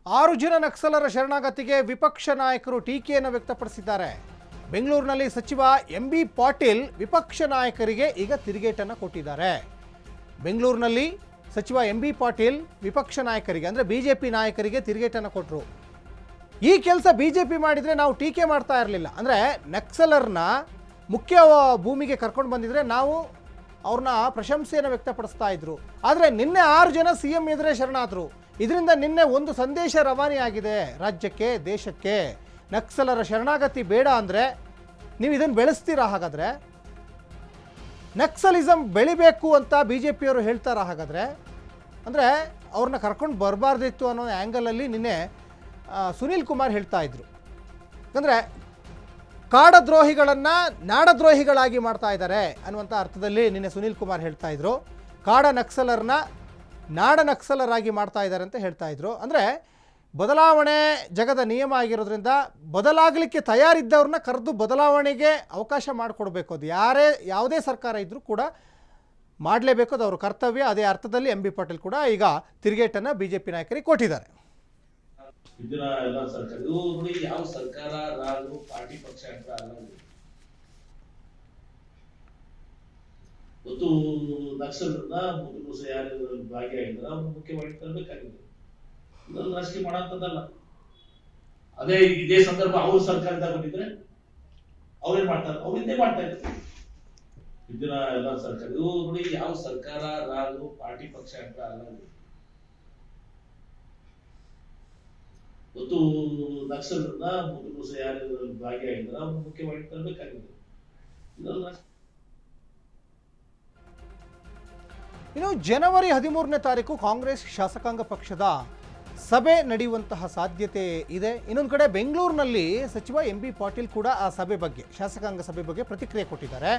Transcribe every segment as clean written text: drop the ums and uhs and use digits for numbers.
6 ಜನ ನಕ್ಸಲರ ಶರಣಾಗತಿಗೆ ವಿಪಕ್ಷ ನಾಯಕರು ಟೀಕೆಯನ್ನು ವ್ಯಕ್ತಪಡಿಸಿದ್ದಾರೆ. ಬೆಂಗಳೂರಿನಲ್ಲಿ ಸಚಿವ ಎಂಬಿ ಪಾಟೀಲ್ ವಿಪಕ್ಷ ನಾಯಕರಿಗೆ ಈಗ ತಿರುಗೇಟನ್ನು ಕೊಟ್ಟಿದ್ದಾರೆ. ಬೆಂಗಳೂರಿನಲ್ಲಿ ಸಚಿವ ಎಂಬಿ ಪಾಟೀಲ್ ವಿಪಕ್ಷ ನಾಯಕರಿಗೆ ಅಂದರೆ ಬಿಜೆಪಿ ನಾಯಕರಿಗೆ ತಿರುಗೇಟನ್ನು ಕೊಟ್ಟರು. ಈ ಕೆಲಸ ಬಿಜೆಪಿ ಮಾಡಿದರೆ ನಾವು ಟೀಕೆ ಮಾಡ್ತಾ ಇರಲಿಲ್ಲ. ಅಂದರೆ ನಕ್ಸಲರ್ನ ಮುಖ್ಯ ಭೂಮಿಗೆ ಕರ್ಕೊಂಡು ಬಂದಿದ್ರೆ ನಾವು ಅವ್ರನ್ನ ಪ್ರಶಂಸೆಯನ್ನು ವ್ಯಕ್ತಪಡಿಸ್ತಾ ಇದ್ರು. ಆದರೆ ನಿನ್ನೆ 6 ಜನ CM ಎದುರೇ ಶರಣಾದರು. ಇದರಿಂದ ನಿನ್ನೆ ಒಂದು ಸಂದೇಶ ರವಾನೆಯಾಗಿದೆ ರಾಜ್ಯಕ್ಕೆ, ದೇಶಕ್ಕೆ. ನಕ್ಸಲರ ಶರಣಾಗತಿ ಬೇಡ ಅಂದರೆ ನೀವು ಇದನ್ನು ಬೆಳೆಸ್ತೀರಾ? ಹಾಗಾದರೆ ನಕ್ಸಲಿಸಮ್ ಬೆಳಿಬೇಕು ಅಂತ ಬಿಜೆಪಿಯವರು ಹೇಳ್ತಾರಾ? ಹಾಗಾದರೆ ಅಂದರೆ ಅವ್ರನ್ನ ಕರ್ಕೊಂಡು ಬರಬಾರ್ದಿತ್ತು ಅನ್ನೋ ಆ್ಯಂಗಲಲ್ಲಿ ನಿನ್ನೆ ಸುನೀಲ್ ಕುಮಾರ್ ಹೇಳ್ತಾ ಇದ್ರು. ಅಂದರೆ ಕಾಡದ್ರೋಹಿಗಳನ್ನು ನಾಡದ್ರೋಹಿಗಳಾಗಿ ಮಾಡ್ತಾ ಇದ್ದಾರೆ ಅನ್ನುವಂಥ ಅರ್ಥದಲ್ಲಿ ನಿನ್ನೆ ಸುನೀಲ್ ಕುಮಾರ್ ಹೇಳ್ತಾ ಇದ್ರು. ಕಾಡ ನಕ್ಸಲರ್ನ ನಾಡ ನಕ್ಸಲರಾಗಿ ಮಾಡ್ತಾ ಇದ್ದಾರೆ ಅಂತ ಹೇಳ್ತಾ ಇದ್ರು. ಅಂದರೆ ಬದಲಾವಣೆ ಜಗದ ನಿಯಮ ಆಗಿರೋದ್ರಿಂದ ಬದಲಾಗಲಿಕ್ಕೆ ತಯಾರಿದ್ದವ್ರನ್ನ ಕರೆದು ಬದಲಾವಣೆಗೆ ಅವಕಾಶ ಮಾಡಿಕೊಡ್ಬೇಕು. ಅದು ಯಾವುದೇ ಸರ್ಕಾರ ಇದ್ದರೂ ಕೂಡ ಮಾಡಲೇಬೇಕು, ಅದು ಅವ್ರ ಕರ್ತವ್ಯ. ಅದೇ ಅರ್ಥದಲ್ಲಿ ಎಂಬಿ ಪಾಟೀಲ್ ಕೂಡ ಈಗ ತಿರುಗೇಟನ್ನು ಬಿಜೆಪಿ ನಾಯಕರಿಗೆ ಕೊಟ್ಟಿದ್ದಾರೆ. ಇದನ್ನ ಎಲ್ಲ ಸರ್ಕಾರ ನೋಡಿ, ಯಾವ ಸರ್ಕಾರ ರಾಜು ಪಾರ್ಟಿ ಪಕ್ಷ ಅಂತ ಅಲ್ಲ. ಮತ್ತು ನಕ್ಸಲರನ್ನ ಮೊದಲು ಯಾರು ಭಾಗಿಯಾಗಿದ್ದಾರೆ ಅವ್ರು ಮುಖ್ಯವಾಗಿ ತರಬೇಕಾಗಿದೆ. ಇದನ್ನು ರಾಜಕೀಯ ಮಾಡೋಂಥದ್ದಲ್ಲ. ಅದೇ ಇದೇ ಸಂದರ್ಭ ಅವ್ರ ಸರ್ಕಾರದಾಗ ಬಂದಿದ್ರೆ ಅವ್ರೇನ್ ಮಾಡ್ತಾರೆ? ಅವ್ರು ಹಿಂದೆ ಮಾಡ್ತಾ ಇದ್ರು. ಇದನ್ನ ಎಲ್ಲ ಸರ್ಕಾರ ನೋಡಿ, ಯಾವ ಸರ್ಕಾರ ರಾಜು ಪಾರ್ಟಿ ಪಕ್ಷ ಅಂತ ಅಲ್ಲ. ಮತ್ತು ನಕ್ಸಲರನ್ನ ಮೊದಲು ಯಾರು ಭಾಗಿಯಾಗಿದ್ದಾರೆ ಅವ್ರು ಮುಖ್ಯವಾಗಿ ತರಬೇಕಾಗಿದೆ. ಇನ್ನು ಜನವರಿ 13ನೇ ತಾರೀಕು ಕಾಂಗ್ರೆಸ್ ಶಾಸಕಾಂಗ ಪಕ್ಷದ ಸಭೆ ನಡೆಯುವಂತಹ ಸಾಧ್ಯತೆ ಇದೆ. ಇನ್ನೊಂದು ಕಡೆ ಬೆಂಗಳೂರಿನಲ್ಲಿ ಸಚಿವ ಎಂಬಿ ಪಾಟೀಲ್ ಕೂಡ ಆ ಸಭೆ ಬಗ್ಗೆ, ಶಾಸಕಾಂಗ ಸಭೆ ಬಗ್ಗೆ ಪ್ರತಿಕ್ರಿಯೆ ಕೊಟ್ಟಿದ್ದಾರೆ.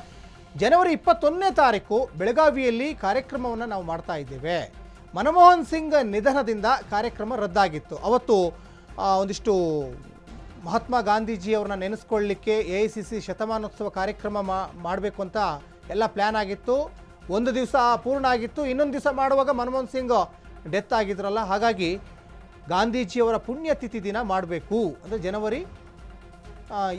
ಜನವರಿ 21ನೇ ತಾರೀಕು ಬೆಳಗಾವಿಯಲ್ಲಿ ಕಾರ್ಯಕ್ರಮವನ್ನು ನಾವು ಮಾಡ್ತಾ ಇದ್ದೇವೆ. ಮನಮೋಹನ್ ಸಿಂಗ್ ನಿಧನದಿಂದ ಕಾರ್ಯಕ್ರಮ ರದ್ದಾಗಿತ್ತು. ಅವತ್ತು ಒಂದಿಷ್ಟು ಮಹಾತ್ಮ ಗಾಂಧೀಜಿಯವ್ರನ್ನ ನೆನೆಸ್ಕೊಳ್ಳಲಿಕ್ಕೆ AICC ಶತಮಾನೋತ್ಸವ ಕಾರ್ಯಕ್ರಮ ಮಾಡಬೇಕು ಅಂತ ಎಲ್ಲ ಪ್ಲ್ಯಾನ್ ಆಗಿತ್ತು. ಒಂದು ದಿವಸ ಪೂರ್ಣ ಆಗಿತ್ತು. ಇನ್ನೊಂದು ದಿವಸ ಮಾಡುವಾಗ ಮನಮೋಹನ್ ಸಿಂಗ್ ಡೆತ್ ಆಗಿದ್ರಲ್ಲ, ಹಾಗಾಗಿ ಗಾಂಧೀಜಿಯವರ ಪುಣ್ಯತಿಥಿ ದಿನ ಮಾಡಬೇಕು ಅಂದರೆ ಜನವರಿ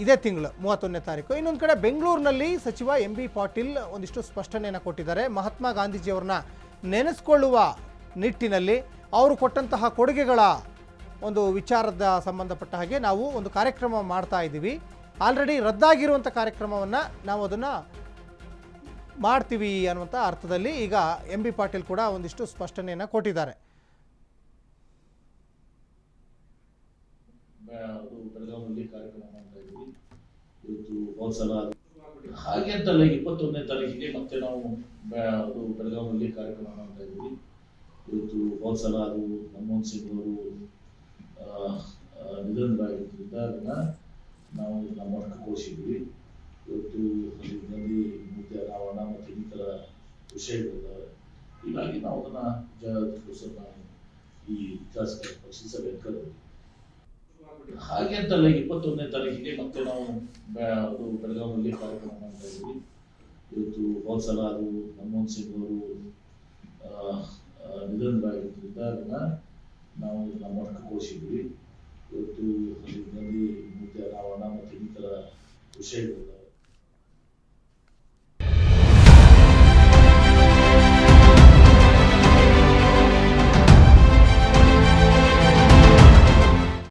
ಇದೇ ತಿಂಗಳು 31ನೇ ತಾರೀಕು. ಇನ್ನೊಂದು ಕಡೆ ಬೆಂಗಳೂರಿನಲ್ಲಿ ಸಚಿವ ಎಂಬಿ ಪಾಟೀಲ್ ಒಂದಿಷ್ಟು ಸ್ಪಷ್ಟನೆಯನ್ನು ಕೊಟ್ಟಿದ್ದಾರೆ. ಮಹಾತ್ಮ ಗಾಂಧೀಜಿಯವ್ರನ್ನ ನೆನೆಸ್ಕೊಳ್ಳುವ ನಿಟ್ಟಿನಲ್ಲಿ ಅವರು ಕೊಟ್ಟಂತಹ ಕೊಡುಗೆಗಳ ಒಂದು ವಿಚಾರದ ಸಂಬಂಧಪಟ್ಟ ಹಾಗೆ ನಾವು ಒಂದು ಕಾರ್ಯಕ್ರಮ ಮಾಡ್ತಾ ಇದ್ದೀವಿ. ಆಲ್ರೆಡಿ ರದ್ದಾಗಿರುವಂಥ ಕಾರ್ಯಕ್ರಮವನ್ನು ನಾವು ಅದನ್ನು ಮಾಡ್ತೀವಿ ಅನ್ನುವಂಥ ಅರ್ಥದಲ್ಲಿ ಈಗ ಎಂಬಿ ಪಾಟೀಲ್ ಕೂಡ ಒಂದಿಷ್ಟು ಸ್ಪಷ್ಟನೆಯನ್ನು ಕೊಟ್ಟಿದ್ದಾರೆ. ಬೆಳಗಾವಿಯಲ್ಲಿ ಕಾರ್ಯಕ್ರಮ ಮಾಡ್ತಾ ಇದ್ದೀವಿ. ಇವತ್ತು ಹೋದ್ಸಲ ಹಾಗೆ ಅಂತಲ್ಲ, 21ನೇ ತಾರೀಕಿಗೆ ಮತ್ತೆ ನಾವು ಬೆಳಗಾವಿಯಲ್ಲಿ ಕಾರ್ಯಕ್ರಮ ಮಾಡ್ತಾ ಇದ್ದೀವಿ. ಇವತ್ತು ಹೋದ್ಸಲ ಅದು ಮನಮೋಹನ್ ಸಿಂಗ್ ಅವರು ನಿಧನರಾಗಿದ್ದರಿಂದ ಅದನ್ನ ನಾವು ನಮ್ಮ ಘೋಷಿಸಿದ್ವಿ. ಇವತ್ತು ಅಲ್ಲಿ ಮೂರ್ತಿ ಅನಾವರಣ ಮತ್ತು ಇನ್ನಿತರ ವಿಷಯಗಳಿದ್ದಾವೆ. ಹೀಗಾಗಿ ನಾವು ಅದನ್ನ ಈ ಶಾಸಕ ಪಕ್ಷದ ಸಭೆ ಕರೆದ್ವಿ. ಹಾಗೆ ಅಂತಲ್ಲ, 21ನೇ ತಾರೀಕಿಗೆ ಮತ್ತೆ ನಾವು ಬೆಳಗಾವಿಯಲ್ಲಿ ಕಾರ್ಯಕ್ರಮ ಮಾಡ್ತಾ ಇದ್ದೀವಿ. ಇವತ್ತು ಹೋದ್ಸಲ ಅದು ಮನಮೋಹನ್ ಸಿಂಗ್ ಅವರು ನಿಧನರಾಗಿದ್ದರಿಂದ ಅದನ್ನ ನಾವು ನಮ್ಮ ಘೋಷಿಸಿದ್ವಿ. ಇವತ್ತು ಅಲ್ಲಿ ಮೂರ್ತಿ ಅನಾವರಣ ಮತ್ತು ಇನ್ನಿತರ ವಿಷಯಗಳಿದ್ದಾವೆ.